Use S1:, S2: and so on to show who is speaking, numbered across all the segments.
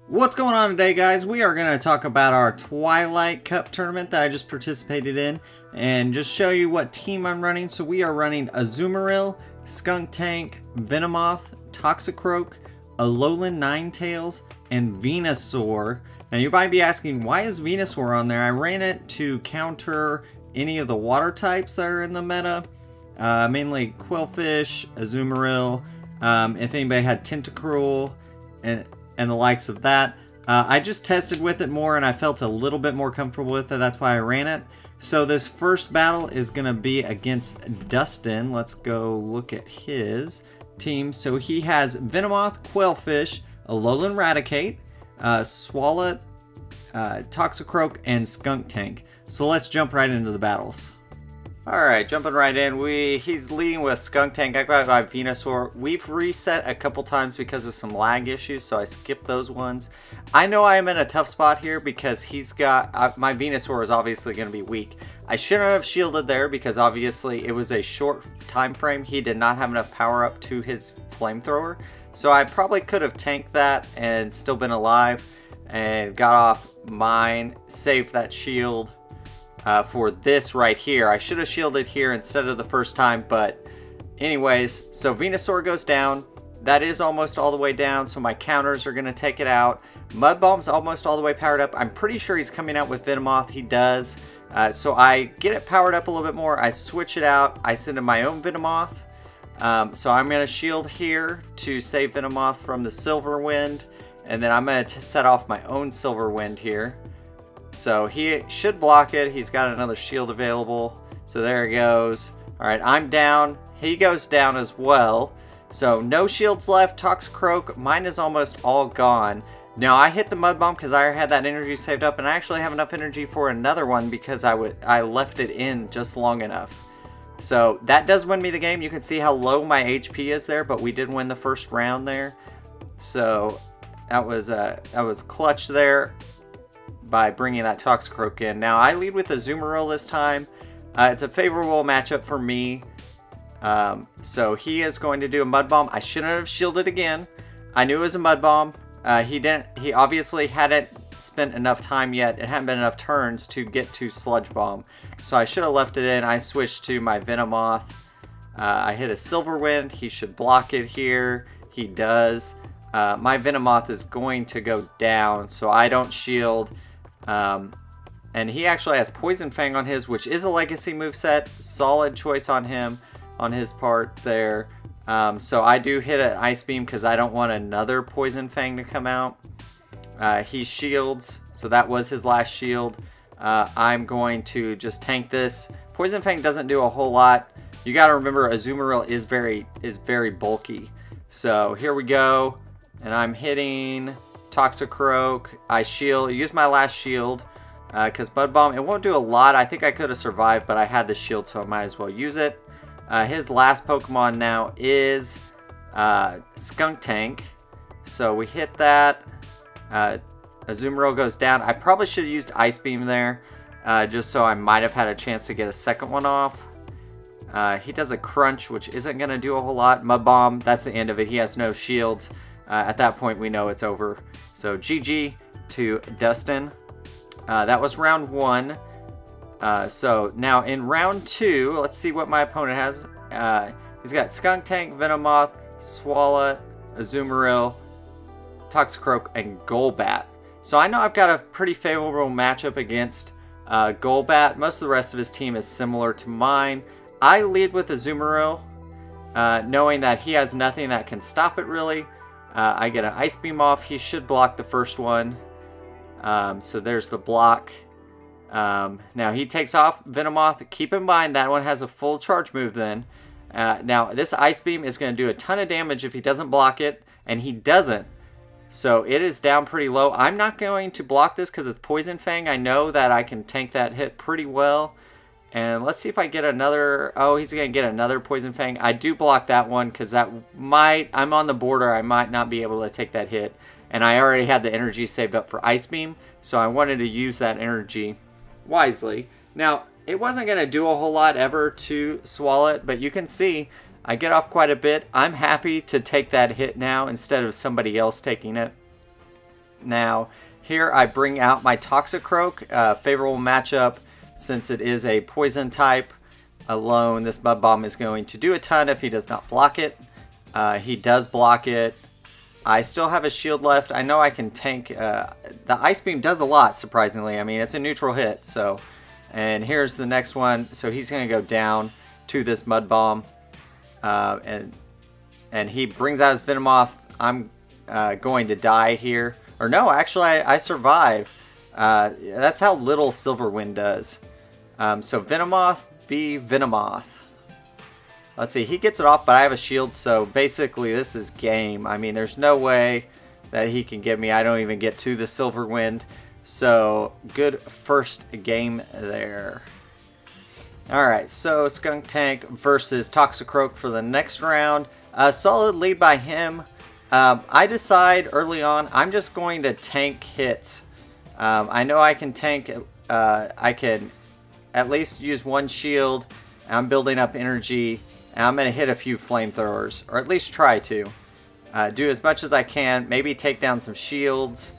S1: What's going on today, guys? We are going to talk about our Twilight Cup Tournament that I just participated in and just show you what team I'm running. So we are running Azumarill, Skuntank, Venomoth, Toxicroak, Alolan Ninetales, and Venusaur. Now you might be asking, why is Venusaur on there? I ran it to counter any of the water types that are in the meta, mainly Quillfish, Azumarill, if anybody had Tentacruel, and the likes of that. I just tested with it more and I felt a little bit more comfortable with it. That's why I ran it. So this first battle is going to be against Dustin. Let's go look at his team. So he has Venomoth, Quillfish, Alolan Raticate, Swalot, Toxicroak, and Skuntank. So let's jump right into the battles. Alright, jumping right in, he's leading with Skuntank. I got my Venusaur. We've reset a couple times because of some lag issues, so I skipped those ones. I know I am in a tough spot here because he's got... my Venusaur is obviously going to be weak. I shouldn't have shielded there because obviously it was a short time frame. He did not have enough power up to his flamethrower. So I probably could have tanked that and still been alive and got off mine, saved that shield. For this right here. I should have shielded here instead of the first time, but anyways, so Venusaur goes down. That is almost all the way down, so my counters are going to take it out. Mud Bomb's almost all the way powered up. I'm pretty sure he's coming out with Venomoth. He does. So I get it powered up a little bit more. I switch it out. I send in my own Venomoth. So I'm going to shield here to save Venomoth from the Silver Wind, and then I'm going to set off my own Silver Wind here. So he should block it. He's got another shield available. So there he goes. Alright, I'm down. He goes down as well. So no shields left. Toxicroak, mine is almost all gone. Now I hit the Mud Bomb because I had that energy saved up, and I actually have enough energy for another one because I left it in just long enough. So that does win me the game. You can see how low my HP is there, but we did win the first round there. So that was clutch there by bringing that Toxicroak in. Now I lead with Azumarill this time. It's a favorable matchup for me. So he is going to do a Mud Bomb. I shouldn't have shielded again. I knew it was a Mud Bomb. He obviously hadn't spent enough time yet. It hadn't been enough turns to get to Sludge Bomb. So I should have left it in. I switched to my Venomoth. I hit a Silver Wind. He should block it here. He does. My Venomoth is going to go down, so I don't shield. And he actually has Poison Fang on his, which is a legacy moveset. Solid choice on him, on his part there. So I do hit an Ice Beam because I don't want another Poison Fang to come out. He shields, so that was his last shield. I'm going to just tank this. Poison Fang doesn't do a whole lot. You got to remember, Azumarill is very bulky. So here we go, and I'm hitting Toxicroak. I use my last shield because Mud Bomb, it won't do a lot. I think I could have survived, but I had the shield, so I might as well use it. His last Pokemon now is Skuntank. So we hit that. Azumarill goes down. I probably should have used Ice Beam there, just so I might have had a chance to get a second one off. He does a Crunch, which isn't going to do a whole lot. Mud Bomb, that's the end of it. He has no shields. At that point, we know it's over. So GG to Dustin. That was round one. So now in round two, let's see what my opponent has. He's got Skuntank, Venomoth, Swalot, Azumarill, Toxicroak, and Golbat. So I know I've got a pretty favorable matchup against Golbat. Most of the rest of his team is similar to mine. I lead with Azumarill, knowing that he has nothing that can stop it really. I get an Ice Beam off. He should block the first one. So there's the block. Now he takes off Venomoth. Keep in mind that one has a full charge move then. Now this Ice Beam is going to do a ton of damage if he doesn't block it, and he doesn't. So it is down pretty low. I'm not going to block this because it's Poison Fang. I know that I can tank that hit pretty well. And let's see if I get another... Oh, he's going to get another Poison Fang. I do block that one because that might... I'm on the border. I might not be able to take that hit. And I already had the energy saved up for Ice Beam. So I wanted to use that energy wisely. Now, it wasn't going to do a whole lot ever to Swalot. But you can see I get off quite a bit. I'm happy to take that hit now instead of somebody else taking it. Now, here I bring out my Toxicroak, favorable matchup since it is a poison type. Alone, this Mud Bomb is going to do a ton if he does not block it. He does block it. I still have a shield left. I know I can tank. The Ice Beam does a lot, surprisingly. I mean, it's a neutral hit. So, and here's the next one. So he's going to go down to this Mud Bomb. And he brings out his Venomoth. I'm going to die here. Or no, actually, I survive. That's how little Silverwind does. So Venomoth v Venomoth. Let's see, he gets it off, but I have a shield, so basically this is game. I mean, there's no way that he can get me. I don't even get to the Silverwind. So, good first game there. Alright, so Skunk Tank versus Toxicroak for the next round. A solid lead by him. I decide early on, I'm just going to tank hits. I know I can tank, I can at least use one shield. I'm building up energy. And I'm going to hit a few flamethrowers, or at least try to. Do as much as I can, maybe take down some shields.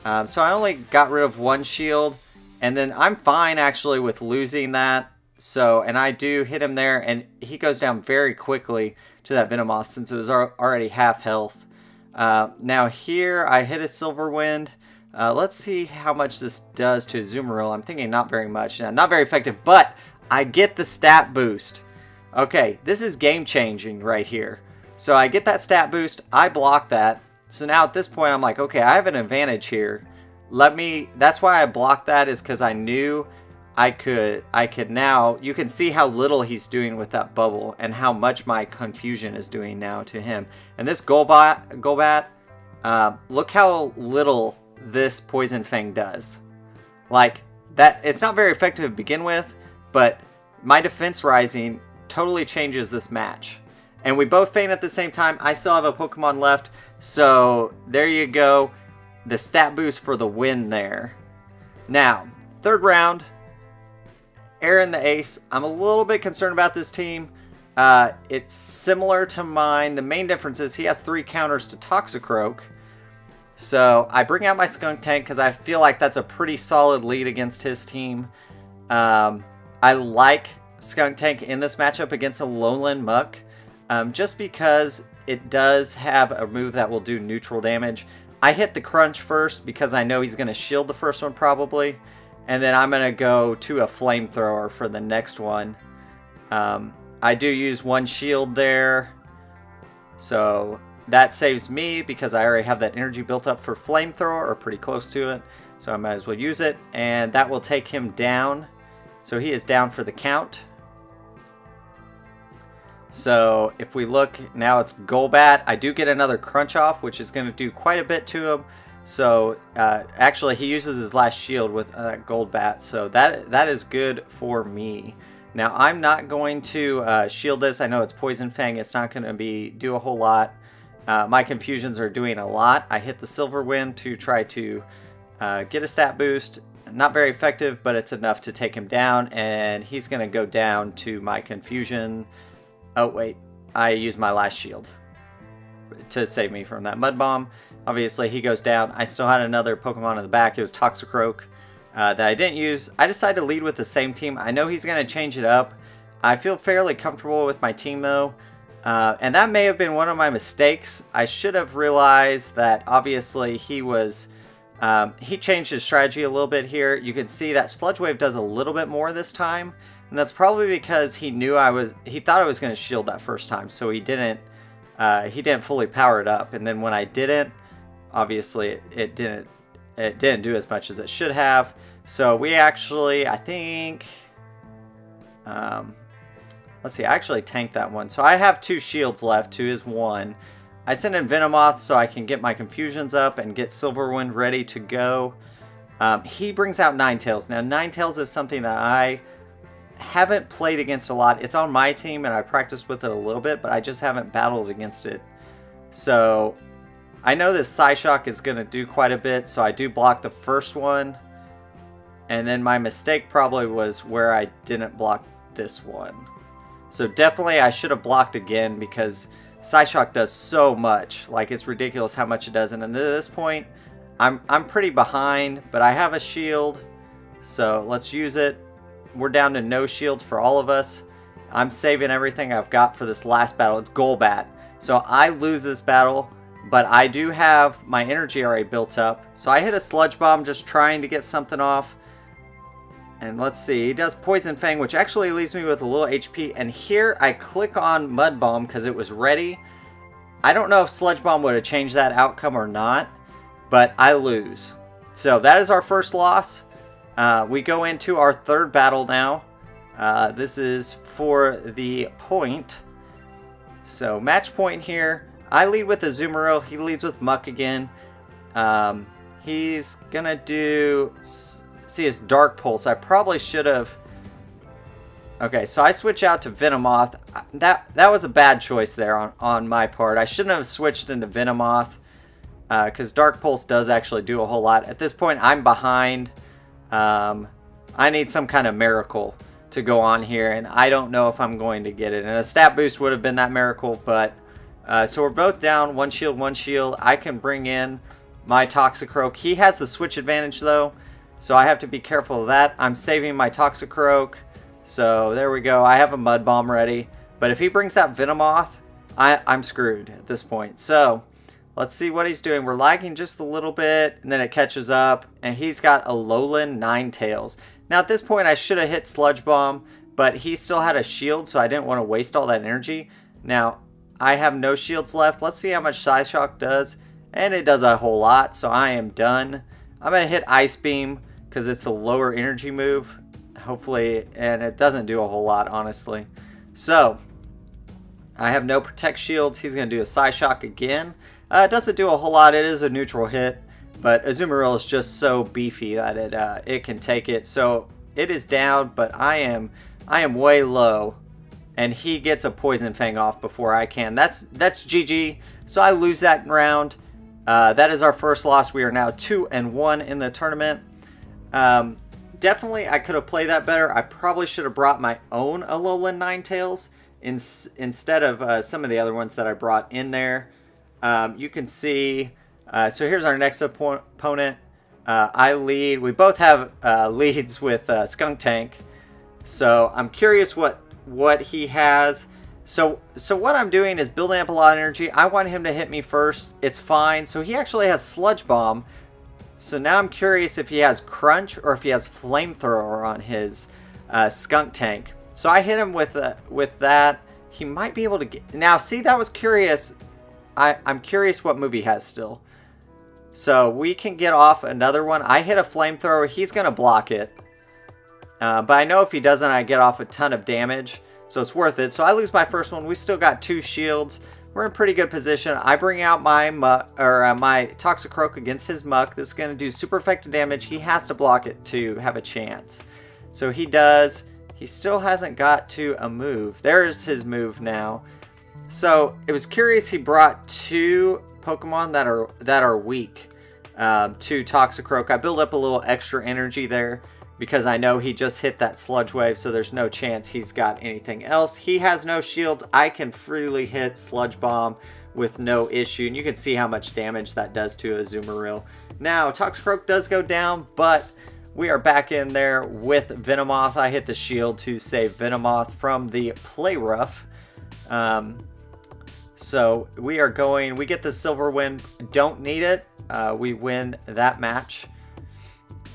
S1: So I only got rid of one shield, and then I'm fine actually with losing that. So, and I do hit him there, and he goes down very quickly to that Venomoth since it was already half health. Now here I hit a Silverwind. Let's see how much this does to Azumarill. I'm thinking not very much. Not very effective, but I get the stat boost. Okay, this is game changing right here. So I get that stat boost, I block that. So now at this point I'm like, okay, I have an advantage here. That's why I blocked that, is because I knew I could now, you can see how little he's doing with that bubble and how much my confusion is doing now to him. And this Golbat, look how little this Poison Fang does. Like, that, it's not very effective to begin with, but my defense rising totally changes this match. And we both faint at the same time. I still have a Pokemon left, so there you go. The stat boost for the win there. Now, third round, Aaron the Ace. I'm a little bit concerned about this team. It's similar to mine. The main difference is he has 3 counters to Toxicroak. So I bring out my Skunk Tank because I feel like that's a pretty solid lead against his team. I like Skunk Tank in this matchup against a Lowland Muck, just because it does have a move that will do neutral damage. I hit the Crunch first because I know he's going to shield the first one probably, and then I'm going to go to a Flamethrower for the next one. I do use one shield there, so that saves me because I already have that energy built up for Flamethrower, or pretty close to it, so I might as well use it, and that will take him down. So he is down for the count. So if we look, now it's Golbat. I do get another Crunch off, which is going to do quite a bit to him. So actually he uses his last shield with Golbat. So that is good for me. Now I'm not going to shield this. I know it's Poison Fang. It's not going to do a whole lot. My confusions are doing a lot. I hit the Silverwind to try to get a stat boost. Not very effective, but it's enough to take him down, and he's going to go down to my confusion. Oh, wait. I used my last shield to save me from that Mud Bomb. Obviously, he goes down. I still had another Pokemon in the back. It was Toxicroak that I didn't use. I decided to lead with the same team. I know he's going to change it up. I feel fairly comfortable with my team, though. And that may have been one of my mistakes. I should have realized that, obviously, he changed his strategy a little bit here. You can see that Sludge Wave does a little bit more this time, and that's probably because he thought I was going to shield that first time, so he didn't fully power it up. And then when I didn't, obviously it didn't do as much as it should have. So we actually, I think, let's see, I actually tanked that one. So I have 2 shields left to his 1. I sent in Venomoth so I can get my confusions up and get Silverwind ready to go. He brings out Ninetales. Now, Ninetales is something that I haven't played against a lot. It's on my team, and I practiced with it a little bit, but I just haven't battled against it. So, I know this Psyshock is going to do quite a bit, so I do block the first one. And then my mistake probably was where I didn't block this one. So, definitely I should have blocked again, because Psyshock does so much. Like, it's ridiculous how much it does. And at this point, I'm pretty behind, but I have a shield, so let's use it. We're down to no shields for all of us. I'm saving everything I've got for this last battle. It's Golbat. So I lose this battle, but I do have my energy already built up. So I hit a Sludge Bomb just trying to get something off. And let's see, he does Poison Fang, which actually leaves me with a little HP. And here I click on Mud Bomb because it was ready. I don't know if Sludge Bomb would have changed that outcome or not, but I lose. So that is our first loss. We go into our third battle now. This is for the point. So match point here. I lead with Azumarill. He leads with Muck again. He's gonna do... See his Dark Pulse. I probably should have... Okay, so I switch out to Venomoth. That was a bad choice there on my part. I shouldn't have switched into Venomoth. Because Dark Pulse does actually do a whole lot. At this point, I'm behind. I need some kind of miracle to go on here, and I don't know if I'm going to get it. And a stat boost would have been that miracle, but... so we're both down. One shield, one shield. I can bring in my Toxicroak. He has the switch advantage, though, so I have to be careful of that. I'm saving my Toxicroak. So there we go. I have a Mud Bomb ready. But if he brings out Venomoth, I'm screwed at this point. So... let's see what he's doing. We're lagging just a little bit, and then it catches up, and he's got a Alolan Ninetales. Now, at this point, I should have hit Sludge Bomb, but he still had a shield, so I didn't want to waste all that energy. Now, I have no shields left. Let's see how much Psyshock does, and it does a whole lot, so I am done. I'm going to hit Ice Beam, because it's a lower energy move, hopefully, and it doesn't do a whole lot, honestly. So, I have no Protect Shields. He's going to do a Psyshock again. It doesn't do a whole lot. It is a neutral hit, but Azumarill is just so beefy that it can take it. So it is down, but I am way low, and he gets a Poison Fang off before I can. That's GG. So I lose that round. That is our first loss. We are now 2-1 in the tournament. Definitely, I could have played that better. I probably should have brought my own Alolan Ninetales instead of some of the other ones that I brought in there. You can see, so here's our next opponent. I lead. We both have leads with Skunk Tank. So I'm curious what he has. So what I'm doing is building up a lot of energy. I want him to hit me first. It's fine. So he actually has Sludge Bomb. So now I'm curious if he has Crunch or if he has Flamethrower on his Skunk Tank. So I hit him with that. He might be able to get... Now, see, that was curious. I'm curious what move he has still. So we can get off another one. I hit a Flamethrower. He's going to block it. But I know if he doesn't, I get off a ton of damage. So it's worth it. So I lose my first one. We still got 2 shields. We're in pretty good position. I bring out my my Toxicroak against his Muck. This is going to do super effective damage. He has to block it to have a chance. So he does. He still hasn't got to a move. There's his move now. So it was curious. He brought 2 Pokemon that are weak to Toxicroak. I build up a little extra energy there because I know he just hit that Sludge Wave, so there's no chance he's got anything else. He has no shields. I can freely hit Sludge Bomb with no issue, and you can see how much damage that does to Azumarill. Now, Toxicroak does go down, but we are back in there with Venomoth. I hit the shield to save Venomoth from the Play Rough. So we are going, we get the silver win, don't need it. We win that match.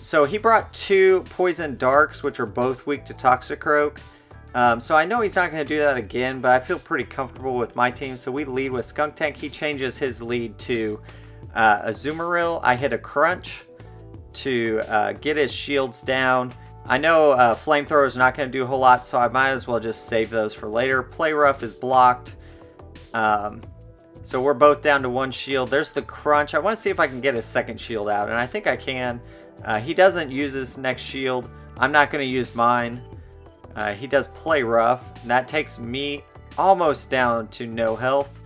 S1: So he brought 2 Poison Darks, which are both weak to Toxicroak. So I know he's not going to do that again, but I feel pretty comfortable with my team. So we lead with Skunk Tank. He changes his lead to Azumarill. I hit a Crunch to get his shields down. I know Flamethrower is not going to do a whole lot, so I might as well just save those for later. Play Rough is blocked. So we're both down to 1 shield. There's the Crunch. I want to see if I can get his second shield out, and I think I can. He doesn't use his next shield. I'm not going to use mine. He does Play Rough, and that takes me almost down to no health.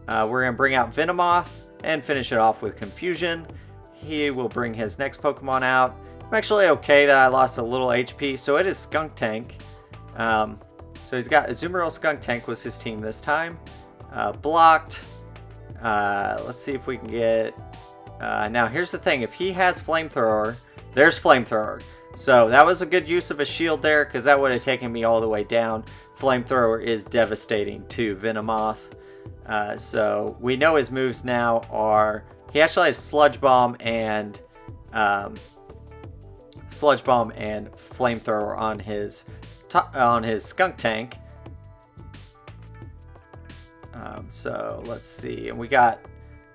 S1: We're going to bring out Venomoth and finish it off with Confusion. He will bring his next Pokemon out. I'm actually okay that I lost a little HP, so it is Skunk Tank. So he's got Azumarill. Skunk Tank was his team this time. Blocked. Let's see if we can get Now here's the thing, if he has Flamethrower, there's Flamethrower. So that was a good use of a shield there, because that would have taken me all the way down. Flamethrower is devastating to Venomoth. So we know his moves now are, he actually has Sludge Bomb and Flamethrower on his Skunk Tank. So let's see, and we got,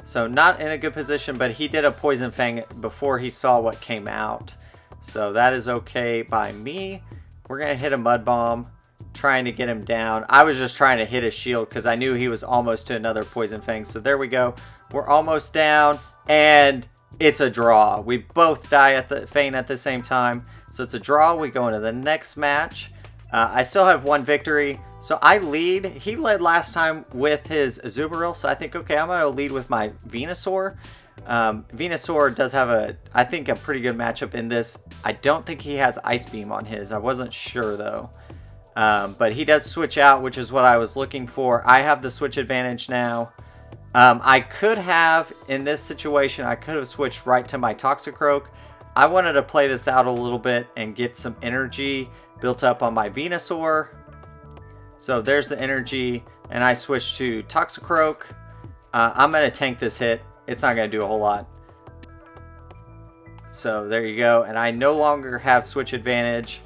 S1: so not in a good position, but he did a Poison Fang before he saw what came out. So that is okay by me. We're gonna hit a Mud Bomb, trying to get him down. I was just trying to hit his shield because I knew he was almost to another Poison Fang. So there we go. We're almost down, and it's a draw. We both die at the faint at the same time. So it's a draw. We go into the next match. I still have one victory. So I lead. He led last time with his Azumarill. So I think, okay, I'm going to lead with my Venusaur. Venusaur does have I think a pretty good matchup in this. I don't think he has Ice Beam on his. I wasn't sure though. But he does switch out, which is what I was looking for. I have the switch advantage now. I could have, in this situation, I could have switched right to my Toxicroak. I wanted to play this out a little bit and get some energy built up on my Venusaur. So there's the energy, and I switched to Toxicroak. I'm going to tank this hit. It's not going to do a whole lot. So there you go, and I no longer have switch advantage.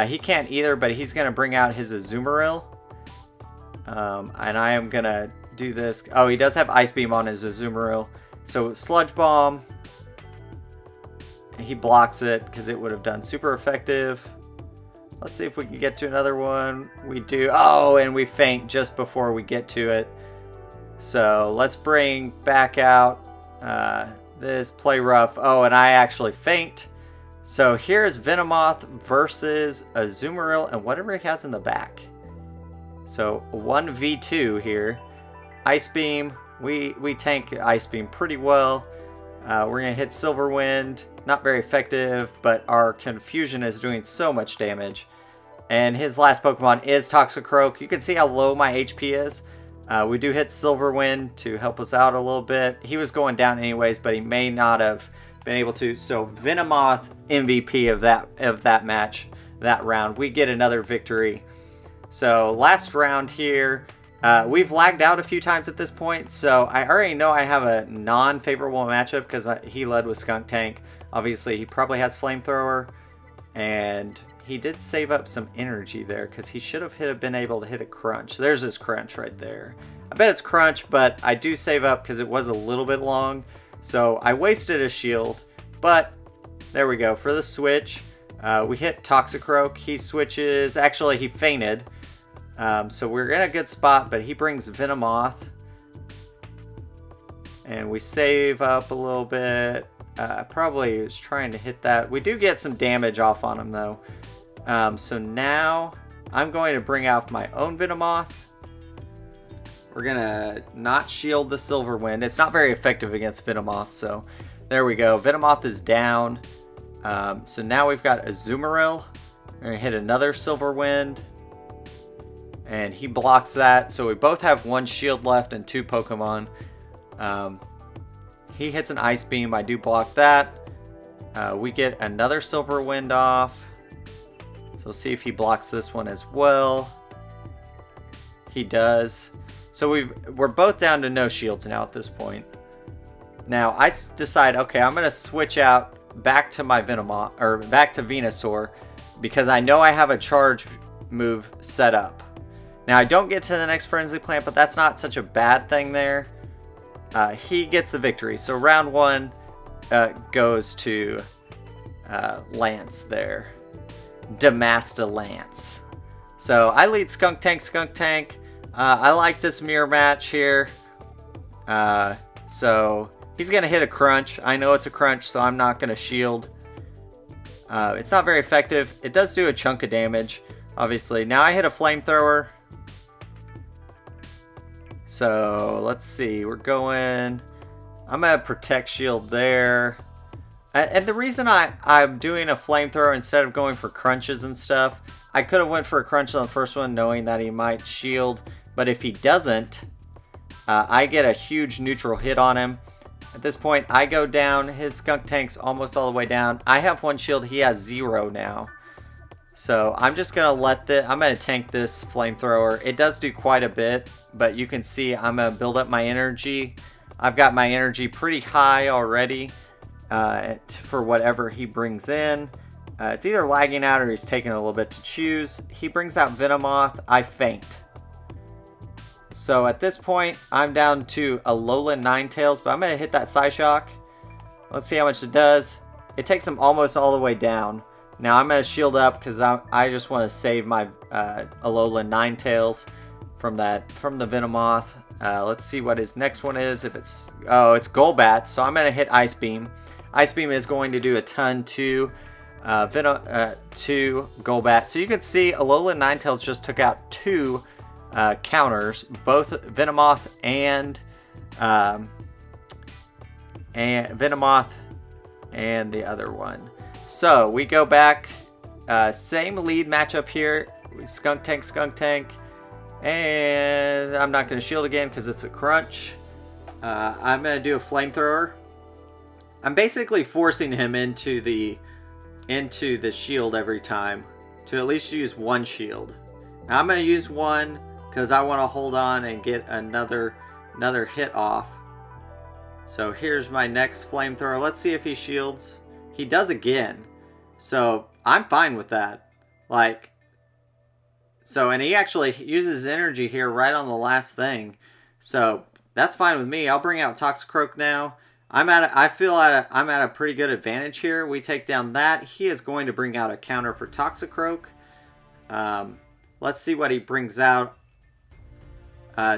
S1: He can't either, but he's going to bring out his Azumarill. And I am going to do this. Oh, he does have Ice Beam on his Azumarill. So Sludge Bomb. He blocks it because it would have done super effective. Let's see if we can get to another one. We do. Oh, and we faint just before we get to it. So let's bring back out this Play Rough. Oh, and I actually faint. So here's Venomoth versus Azumarill and whatever he has in the back. So 1v2 here. Ice Beam. We tank Ice Beam pretty well. We're going to hit Silver Wind. Not very effective, but our Confusion is doing so much damage. And his last Pokemon is Toxicroak. You can see how low my HP is. We do hit Silver Wind to help us out a little bit. He was going down anyways, but he may not have been able to. So Venomoth MVP of that match, that round. We get another victory. So last round here. We've lagged out a few times at this point, so I already know I have a non-favorable matchup because he led with Skunk Tank. Obviously, he probably has Flamethrower, and he did save up some energy there because he should have been able to hit a Crunch. There's his Crunch right there. I bet it's Crunch, but I do save up because it was a little bit long, so I wasted a shield, but there we go. For the switch, we hit Toxicroak. He switches. Actually, he fainted. So we're in a good spot, but he brings Venomoth. And we save up a little bit. Probably was trying to hit that. We do get some damage off on him, though. So now I'm going to bring out my own Venomoth. We're going to not shield the Silver Wind. It's not very effective against Venomoth, so there we go. Venomoth is down. So now we've got Azumarill. We're going to hit another Silver Wind. And he blocks that, so we both have one shield left and two Pokemon. He hits an Ice Beam. I do block that. We get another Silver Wind off. So we'll see if he blocks this one as well. He does. So we're both down to no shields now at this point. Now I decide, okay, I'm going to switch out back to my Venomoth, or back to Venusaur, because I know I have a charge move set up. Now, I don't get to the next Frenzy Plant, but that's not such a bad thing there. He gets the victory. So round one goes to Lance there. Damasta Lance. So I lead Skunk Tank, Skunk Tank. I like this mirror match here. So he's going to hit a Crunch. I know it's a Crunch, so I'm not going to shield. It's not very effective. It does do a chunk of damage, obviously. Now I hit a Flamethrower. So let's see, we're going, I'm going to Protect Shield there. And the reason I'm doing a Flamethrower instead of going for Crunches and stuff, I could have went for a Crunch on the first one knowing that he might shield. But if he doesn't, I get a huge neutral hit on him. At this point, I go down. His skunk tank's almost all the way down. I have 1 shield. He has 0 now. So I'm just going to I'm going to tank this flamethrower. It does do quite a bit, but you can see I'm going to build up my energy. I've got my energy pretty high already for whatever he brings in. It's either lagging out or he's taking a little bit to choose. He brings out Venomoth. I faint. So at this point, I'm down to a Alolan Ninetales, but I'm going to hit that Psyshock. Let's see how much it does. It takes him almost all the way down. Now I'm going to shield up because I just want to save my Alolan Ninetales from the Venomoth. Let's see what his next one is. If it's Golbat, so I'm going to hit Ice Beam. Ice Beam is going to do a ton to Golbat. So you can see Alolan Ninetales just took out 2 counters, both Venomoth and Venomoth and the other one. So we go back, same lead matchup here. Skunk Tank, and I'm not going to shield again because it's a crunch. I'm going to do a flamethrower. I'm basically forcing him into the shield every time to at least use 1 shield. Now I'm going to use 1 because I want to hold on and get another hit off. So here's my next flamethrower. Let's see if he shields. He does again. So I'm fine with that. And he actually uses energy here right on the last thing. So that's fine with me. I'll bring out Toxicroak now. I feel I'm at a pretty good advantage here. We take down that. He is going to bring out a counter for Toxicroak. Let's see what he brings out.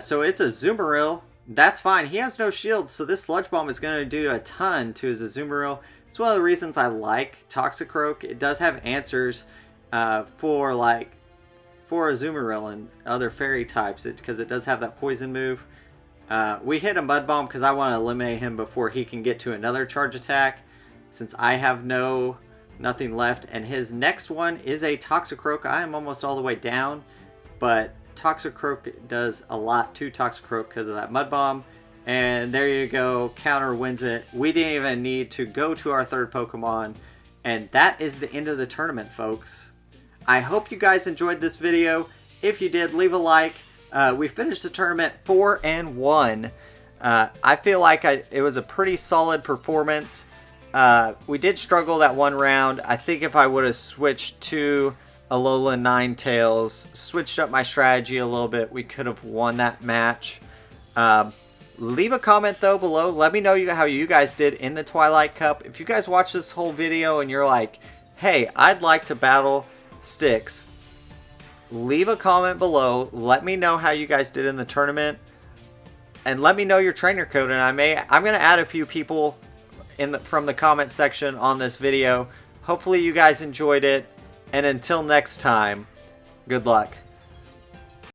S1: So it's a Azumarill. That's fine. He has no shield, so this Sludge Bomb is going to do a ton to his Azumarill. It's one of the reasons I like Toxicroak. It does have answers for Azumarill and other fairy types because it does have that poison move. We hit a Mud Bomb because I want to eliminate him before he can get to another charge attack, since I have nothing left. And his next one is a Toxicroak. I am almost all the way down, but Toxicroak does a lot to Toxicroak because of that Mud Bomb. And there you go, counter wins it. We didn't even need to go to our 3rd Pokemon. And that is the end of the tournament, folks. I hope you guys enjoyed this video. If you did, leave a like. We finished the tournament 4-1. I feel like it was a pretty solid performance. We did struggle that one round. I think if I would have switched to Alolan Ninetales, switched up my strategy a little bit, we could have won that match. Leave a comment though below. Let me know how you guys did in the Twilight Cup. If you guys watch this whole video and you're like, hey, I'd like to battle Styx, leave a comment below. Let me know how you guys did in the tournament, and let me know your trainer code, and I'm going to add a few people from the comment section on this video. Hopefully you guys enjoyed it, and until next time, good luck.